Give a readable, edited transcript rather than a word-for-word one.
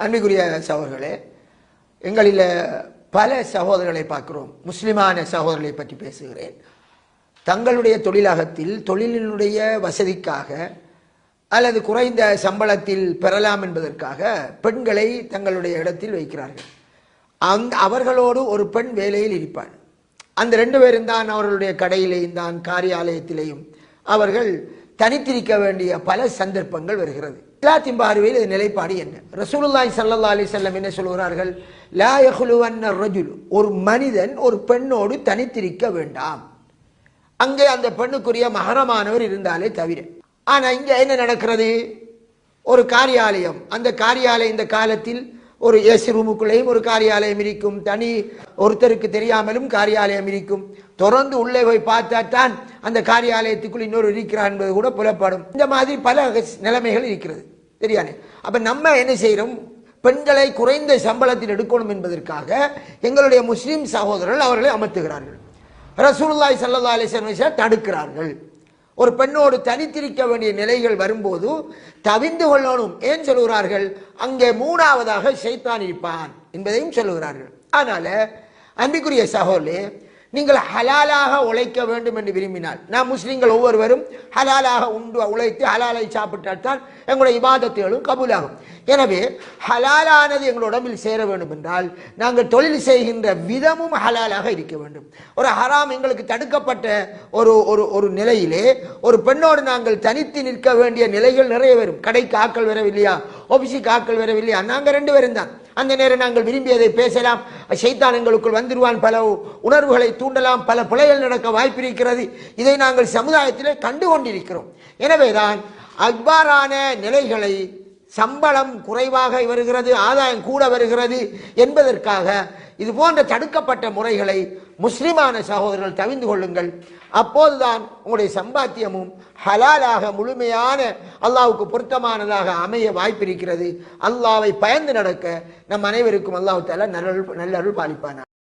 அன்பிற்குரிய சகோதரர்களே, எங்களில் பல சகோதரர்களை பார்க்கிறோம். முஸ்லிமான சகோதரர்களை பற்றி பேசுகிறேன். தங்களுடைய தொழிலகத்தில் தொழிலினுடைய வசதிக்காக அல்லது குறைந்த சம்பளத்தில் பெறலாம் என்பதற்காக பெண்களை தங்களுடைய இடத்தில் வைக்கிறார்கள். அவர்களோடு ஒரு பெண் வேலையில் இருப்பார். அந்த 2 பேரும் தான் அவர்களுடைய கடையிலேயும் தான் காரியாலயத்திலேயும் அவர்கள் தனித்திருக்க வேண்டிய பல சந்தர்ப்பங்கள் வருகிறது. இஸ்லாத்தின் பார்வையில் இது நிலைப்பாடு என்ன? ரசூலுல்லாஹி ஸல்லல்லாஹு அலைஹி வஸல்லம் என்ன சொல்கிறார்கள்? லா யஹ்லுவன்ன ரஜுல், ஒரு மனிதன் ஒரு பெண்ணோடு தனித்திருக்க வேண்டாம், அங்கே அந்த பெண்ணுக்குரிய மஹரமானவர் இருந்தாலே தவிர. ஆனா இங்க என்ன நடக்கிறது? ஒரு காரியாலயம், அந்த காரியாலயம் இந்த காலத்தில் ஒரு ஏசி ரூமுக்குள்ளேயும் ஒரு காரியாலயம் இருக்கும், தனி ஒருத்தருக்கு தெரியாமலும் காரியாலயம் இருக்கும். தொடர்ந்து உள்ளே போய் பார்த்தா தான் அந்த காரியாலயத்துக்குள் இன்னொரு இருக்கிறார் என்பது கூட புலப்படும். இந்த மாதிரி பல நிலைமைகள் இருக்கிறது, தெரியானே. அப்ப நம்ம என்ன செய்யறோம்? பெண்களை குறைந்த சம்பளத்தில் எடுக்கணும் என்பதற்காக எங்களுடைய முஸ்லிம் சகோதரர்கள் அவர்களை அமர்த்துகிறார்கள். ரசூலுல்லாஹி ஸல்லல்லாஹு அலைஹி வஸல்லம் தடுக்கிறார்கள். ஒரு பெண்ணோடு தனித்திருக்க வேண்டிய நிலைகள் வரும்போது தவிந்து கொள்ளணும். ஏன் சொல்கிறார்கள்? அங்கே 3ஆவதாக ஷைத்தான் இருப்பான் என்பதையும் சொல்லுகிறார்கள். அதனால அன்பிற்குரிய சகோதரர்களே, நீங்கள் ஹலாலாக உழைக்க வேண்டும் என்று விரும்பினால், நாம் முஸ்லிம்கள் ஒவ்வொருவரும் ஹலாலாக உழைத்து ஹலாலை சாப்பிட்டால் தான் எங்களுடைய இபாதத்துகளும் கபூலாகும். எனவே ஹலாலானது எங்கள் உடம்பில் சேர வேண்டும் என்றால் நாங்கள் தொழில் செய்கின்ற விதமும் ஹலாலாக இருக்க வேண்டும். ஒரு ஹராம் எங்களுக்கு தடுக்கப்பட்ட ஒரு நிலையிலே ஒரு பெண்ணோடு நாங்கள் தனித்து நிற்க வேண்டிய நிலைகள் நிறைய வரும். கடைக்கு ஆக்கள் வரவில்லையா, ஆபீஸுக்கு ஆக்கள் வரவில்லையா, நாங்கள் 2 பேரும் தான். அந்த நேரம் நாங்கள் விரும்பியதை பேசலாம், ஷைத்தான் எங்களுக்குள் வந்துடுவான், பல உணர்வுகளை தூண்டலாம், பல பிழைகள் நடக்க வாய்ப்பு இருக்கிறது. இதை நாங்கள் சமுதாயத்திலே கண்டு கொண்டிருக்கிறோம். எனவேதான் அக்பாரான நிலைகளை, சம்பளம் குறைவாக வருகிறது, ஆதாயம் கூட வருகிறது என்பதற்காக இது போன்ற தடுக்கப்பட்ட முறைகளை முஸ்லிமான சகோதரர்கள் தவிந்து கொள்ளுங்கள். அப்போதுதான் உங்களுடைய சம்பாத்தியமும் ஹலாலாக முழுமையான அல்லாஹ்வுக்கு பொருத்தமானதாக அமைய வாய்ப்பிருக்கிறது. அல்லாஹ்வை பயந்து நடக்க நம் அனைவருக்கும் அல்லாஹ் தஆலா நல்ல அருள் பாலிப்பானார்.